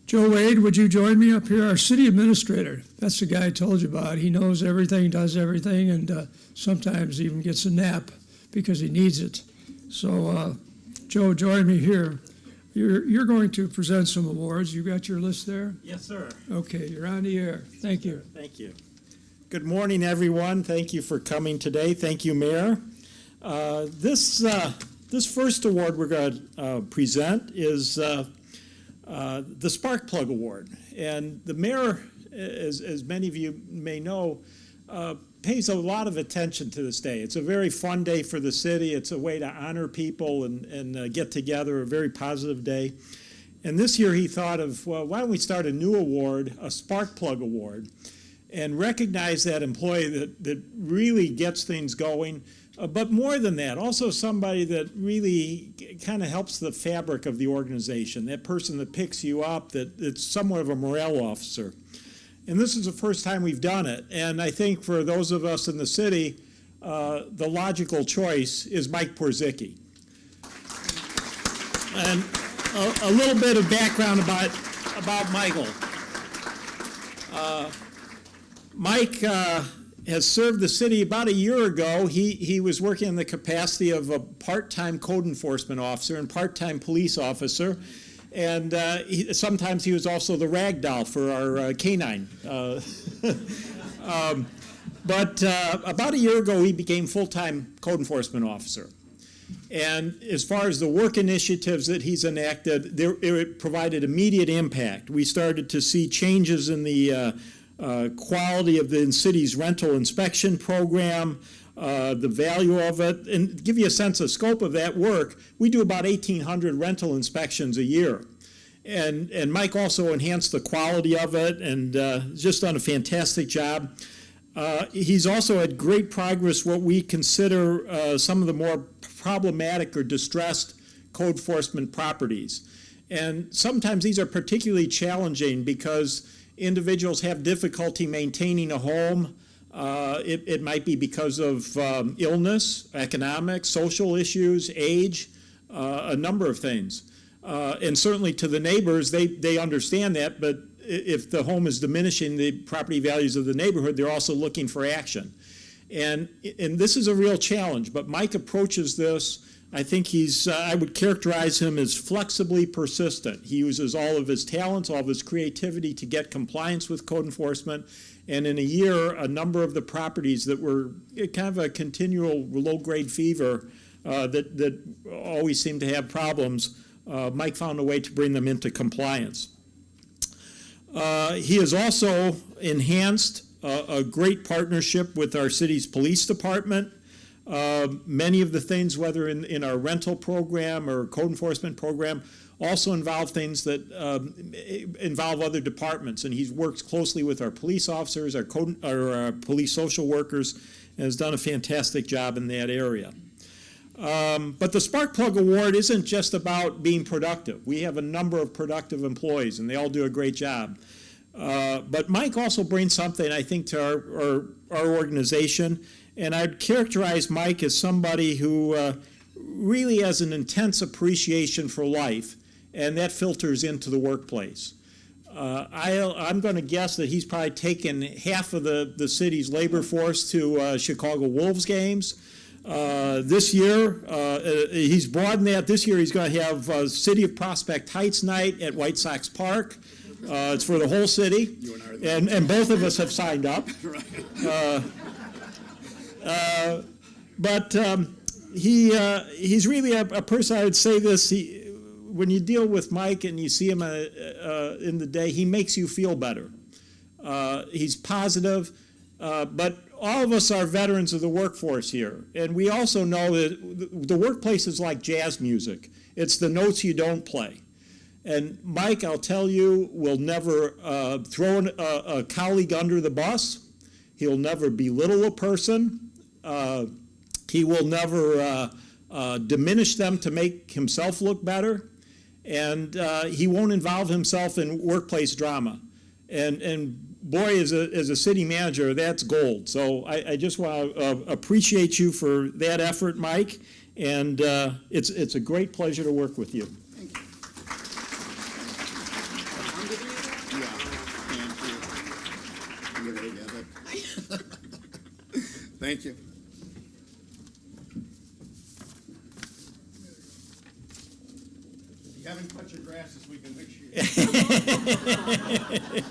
Joe Wade, would you join me up here? Our city administrator, that's the guy I told you about. He knows everything, does everything, and sometimes even gets a nap because he needs it. So, Joe, join me here. You're going to present some awards. You got your list there? Yes, sir. Okay, you're on the air. Thank you. Thank you. Good morning, everyone. Thank you for coming today. Thank you, Mayor. This first award we're going to present is the Spark Plug Award. And the mayor, as many of you may know, pays a lot of attention to this day. It's a very fun day for the city. It's a way to honor people and get together, a very positive day. And this year he thought of, well, why don't we start a new award, a Spark Plug Award, and recognize that employee that really gets things going. But more than that, also somebody that really kind of helps the fabric of the organization, that person that picks you up, that's somewhat of a morale officer. And this is the first time we've done it. And I think for those of us in the city, the logical choice is Mike Prozycki. And a little bit of background about Michael. Mike has served the city about a year ago. He was working in the capacity of a part-time code enforcement officer and part-time police officer. And sometimes he was also the rag doll for our canine. But about a year ago, he became full-time code enforcement officer. And as far as the work initiatives that he's enacted, it provided immediate impact. We started to see changes in the quality of the city's rental inspection program, the value of it, and to give you a sense of scope of that work, we do about 1,800 rental inspections a year. And Mike also enhanced the quality of it and just done a fantastic job. He's also had great progress what we consider some of the more problematic or distressed code enforcement properties. And sometimes these are particularly challenging because individuals have difficulty maintaining a home. It might be because of illness, economic, social issues, age, a number of things. And certainly to the neighbors, they understand that, but if the home is diminishing the property values of the neighborhood, they're also looking for action. And this is a real challenge, but Mike approaches this, I think I would characterize him as flexibly persistent. He uses all of his talents, all of his creativity to get compliance with code enforcement. And in a year, a number of the properties that were kind of a continual low-grade fever that always seemed to have problems, Mike found a way to bring them into compliance. He has also enhanced a great partnership with our city's police department. Many of the things, whether in our rental program or code enforcement program, also involve things that involve other departments. And he works closely with our police officers, our police social workers, and has done a fantastic job in that area. But the Sparkplug Award isn't just about being productive. We have a number of productive employees, and they all do a great job. But Mike also brings something, I think, to our organization. And I'd characterize Mike as somebody who really has an intense appreciation for life, and that filters into the workplace. I'm going to guess that he's probably taken half of the city's labor force to Chicago Wolves games. This year, he's broadened that. This year he's going to have City of Prospect Heights night at White Sox Park. It's for the whole city, and both of us have signed up. But he's really a person, I would say this, when you deal with Mike and you see him in the day, he makes you feel better. He's positive, but all of us are veterans of the workforce here. And we also know that the workplace is like jazz music. It's the notes you don't play. And Mike, I'll tell you, will never throw a colleague under the bus. He'll never belittle a person. He will never diminish them to make himself look better. And he won't involve himself in workplace drama. And boy, as a city manager, that's gold. So I just want to appreciate you for that effort, Mike. And it's a great pleasure to work with you. Thank you. You haven't cut your grass this week in next year.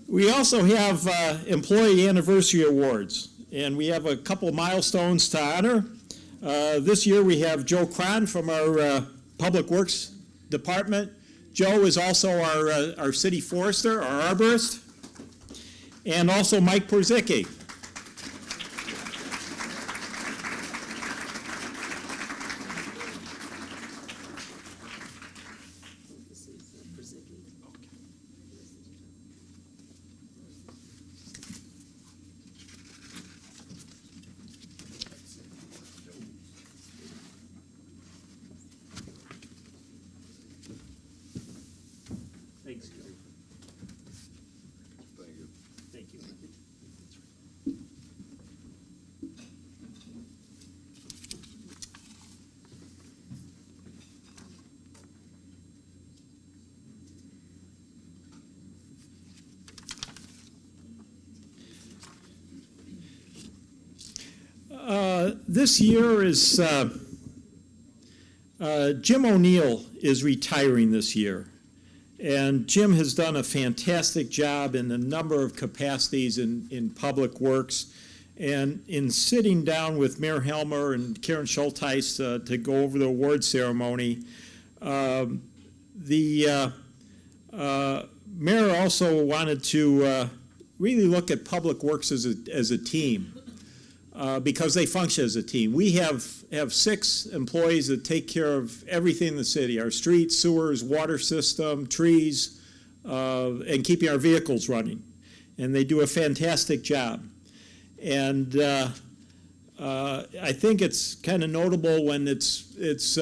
We also have employee anniversary awards, and we have a couple milestones to honor. This year we have Joe Cron from our Public Works Department. Joe is also our city forester, our arborist, and also Mike Prozycki. Thanks, Joe. Thank you. Thank you. This year is Jim O'Neill is retiring this year. And Jim has done a fantastic job in a number of capacities in public works. And in sitting down with Mayor Helmer and Karen Schulteis to go over the award ceremony, the mayor also wanted to really look at public works as a team. Because they function as a team. We have 6 employees that take care of everything in the city, our streets, sewers, water system, trees, and keeping our vehicles running. And they do a fantastic job. And I think it's kind of notable when it's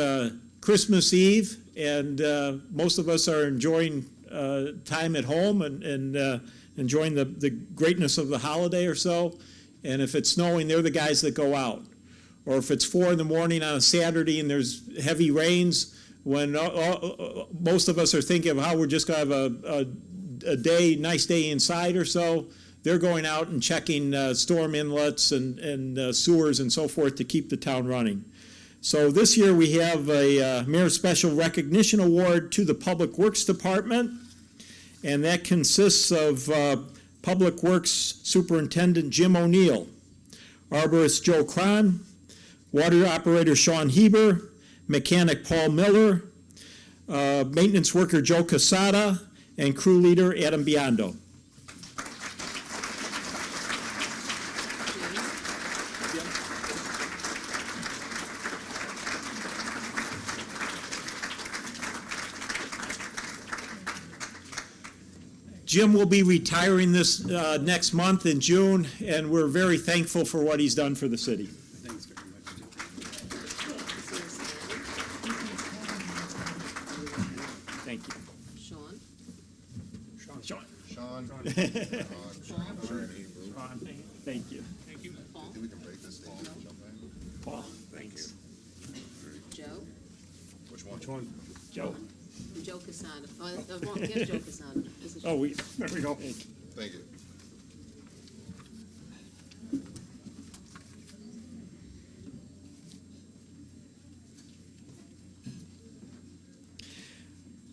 Christmas Eve and most of us are enjoying time at home and enjoying the greatness of the holiday or so. And if it's snowing, they're the guys that go out. Or if it's 4 a.m. on a Saturday and there's heavy rains, when most of us are thinking of how we're just going to have a nice day inside or so, they're going out and checking storm inlets and sewers and so forth to keep the town running. So this year we have a Mayor's Special Recognition Award to the Public Works Department, and that consists of Public Works Superintendent Jim O'Neill, Arborist Joe Cron, Water Operator Sean Heber, Mechanic Paul Miller, Maintenance Worker Joe Casada, and Crew Leader Adam Biondo. Jim will be retiring this next month in June, and we're very thankful for what he's done for the city. Thanks very much. Thank you. Sean? Sean. Sean. Thank you. Paul? We can break this thing. Paul, thanks. Joe? Which one? Joe. And Joe Casada. Oh, I won't get Joe Casada. This is- Oh, there we go. Thank you.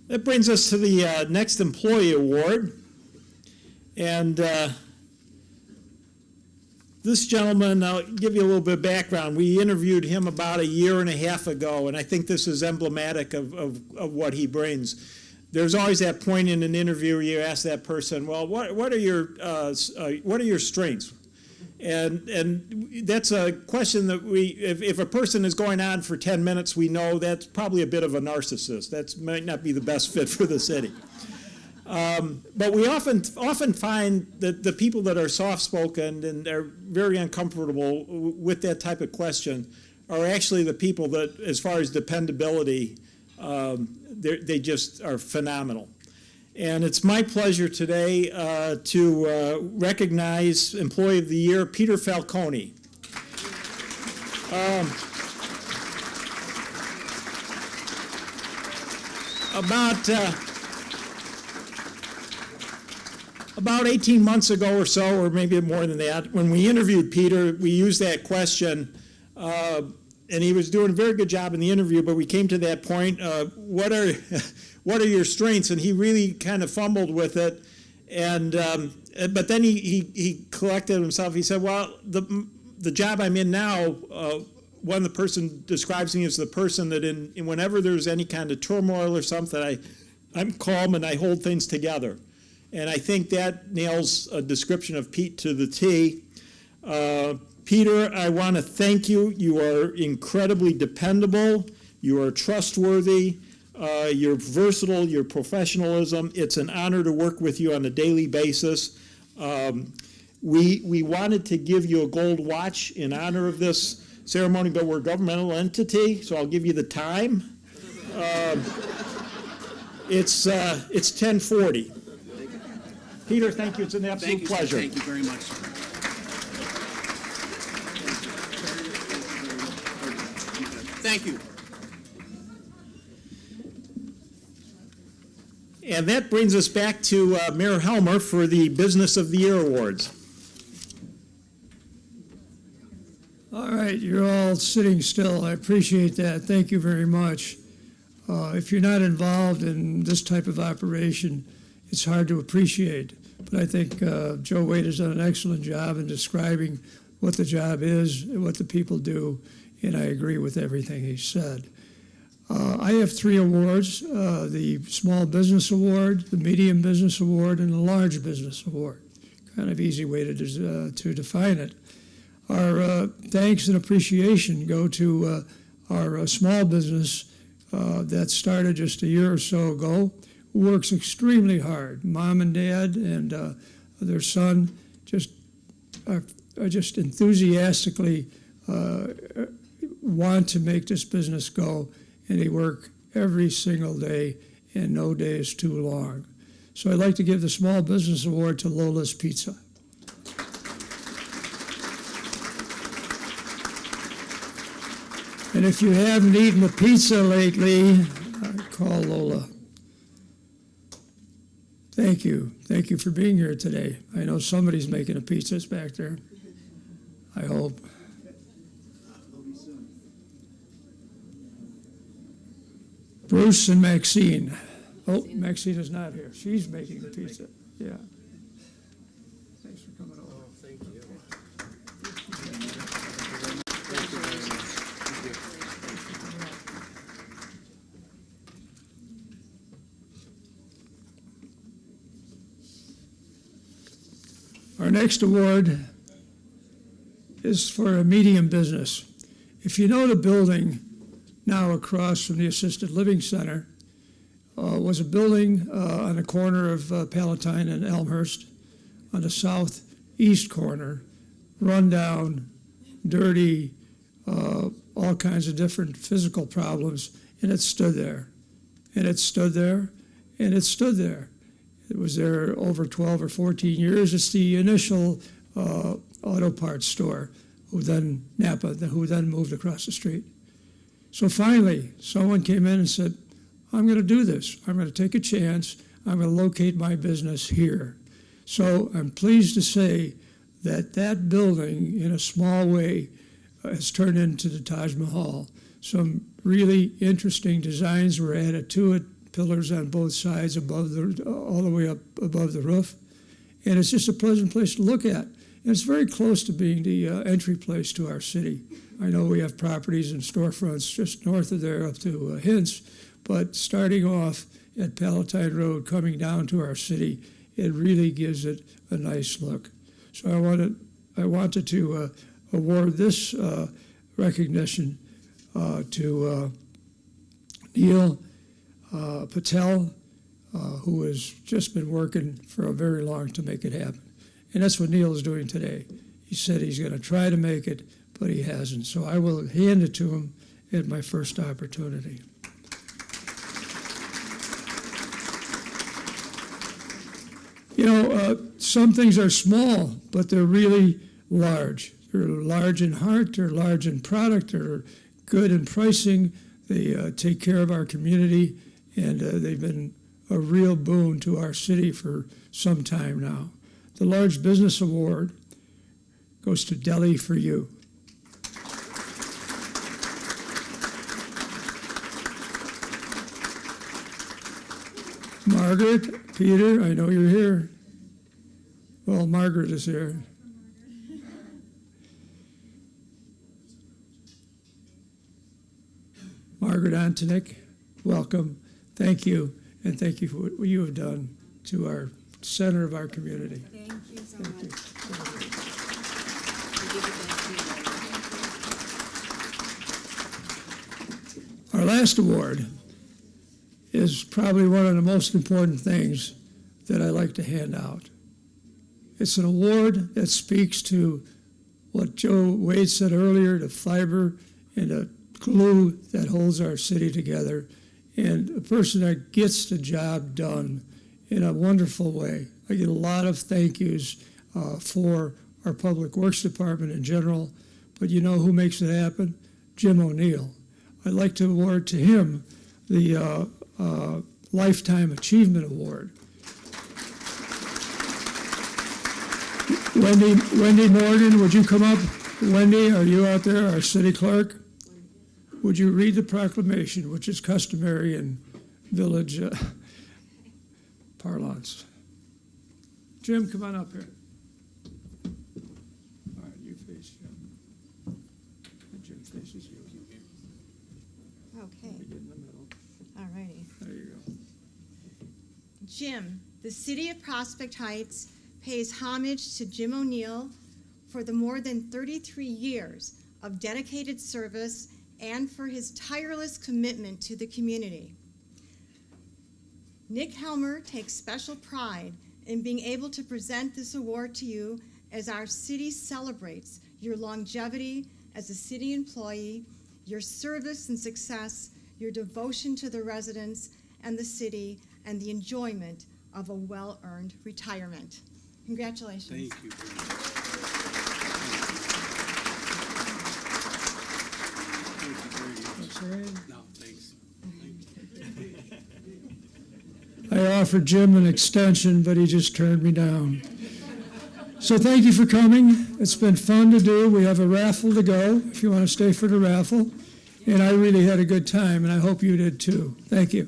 That brings us to the next employee award. And this gentleman, I'll give you a little bit of background. We interviewed him about 1.5 years ago, and I think this is emblematic of what he brings. There's always that point in an interview where you ask that person, well, what are your strengths? And that's a question that if a person is going on for 10 minutes, we know that's probably a bit of a narcissist. That might not be the best fit for the city. But we often find that the people that are soft-spoken and are very uncomfortable with that type of question are actually the people that, as far as dependability, they just are phenomenal. And it's my pleasure today to recognize Employee of the Year, Peter Falcone. About 18 months ago or so, or maybe more than that, when we interviewed Peter, we used that question, and he was doing a very good job in the interview, but we came to that point, what are your strengths? And he really kind of fumbled with it, and but then he collected himself. He said, well, the job I'm in now, one the person describes me as the person that in whenever there's any kind of turmoil or something, I'm calm and I hold things together. And I think that nails a description of Pete to the T. Peter, I want to thank you. You are incredibly dependable. You are trustworthy. You're versatile. Your professionalism. It's an honor to work with you on a daily basis. We wanted to give you a gold watch in honor of this ceremony, but we're a governmental entity, so I'll give you the time. It's 10:40. Peter, thank you. It's an absolute pleasure. Thank you very much. Thank you. And that brings us back to Mayor Helmer for the Business of the Year Awards. All right, you're all sitting still. I appreciate that. Thank you very much. If you're not involved in this type of operation, it's hard to appreciate. But I think Joe Wade has done an excellent job in describing what the job is and what the people do, and I agree with everything he said. I have 3 awards, the Small Business Award, the Medium Business Award, and the Large Business Award. Kind of easy way to define it. Our thanks and appreciation go to our small business that started just 1 year or so ago, who works extremely hard. Mom and dad and their son are just enthusiastically want to make this business go, and they work every single day, and no day is too long. So I'd like to give the Small Business Award to Lola's Pizza. And if you haven't eaten a pizza lately, call Lola. Thank you. Thank you for being here today. I know somebody's making a pizza back there. I hope. Bruce and Maxine. Oh, Maxine is not here. She's making the pizza. Yeah. Thanks for coming over. Thank you. Our next award is for a medium business. If you know the building now across from the Assisted Living Center, was a building on the corner of Palatine and Elmhurst on the southeast corner, run down, dirty, all kinds of different physical problems, and it stood there. And it stood there, and it stood there. It was there over 12 or 14 years. It's the initial auto parts store, who then moved across the street. So finally, someone came in and said, I'm going to do this. I'm going to take a chance. I'm going to locate my business here. So I'm pleased to say that that building, in a small way, has turned into the Taj Mahal. Some really interesting designs were added to it, pillars on both sides all the way up above the roof. And it's just a pleasant place to look at. And it's very close to being the entry place to our city. I know we have properties and storefronts just north of there up to Hintz, but starting off at Palatine Road, coming down to our city, it really gives it a nice look. So I wanted to award this recognition to Neil Patel, who has just been working for a very long to make it happen. And that's what Neil is doing today. He said he's going to try to make it, but he hasn't. So I will hand it to him at my first opportunity. You know, some things are small, but they're really large. They're large in heart, they're large in product, they're good in pricing, they take care of our community, and they've been a real boon to our city for some time now. The Large Business Award goes to Delhi for You. Margaret, Peter, I know you're here. Well, Margaret is here. Margaret Antonick, welcome. Thank you, and thank you for what you have done to our center of our community. Thank you so Thank you. much. Our last award is probably one of the most important things that I like to hand out. It's an award that speaks to what Joe Wade said earlier, the fiber and the glue that holds our city together, and a person that gets the job done in a wonderful way. I get a lot of thank yous for our Public Works Department in general, but you know who makes it happen? Jim O'Neill. I'd like to award to him the Lifetime Achievement Award. Wendy Morgan, would you come up? Wendy, are you out there, our city clerk? Would you read the proclamation, which is customary in village parlance? Jim, come on up here. All right, you face Jim. And Jim faces you. Okay, Get in the middle. all righty. There you go. Jim, the city of Prospect Heights pays homage to Jim O'Neill for the more than 33 years of dedicated service and for his tireless commitment to the community. Nick Helmer takes special pride in being able to present this award to you as our city celebrates your longevity as a city employee, your service and success, your devotion to the residents and the city, and the enjoyment of a well-earned retirement. Congratulations. Thank you. That's all right. No, thanks. I offered Jim an extension, but he just turned me down. So thank you for coming. It's been fun to do. We have a raffle to go if you want to stay for the raffle. And I really had a good time, and I hope you did too. Thank you.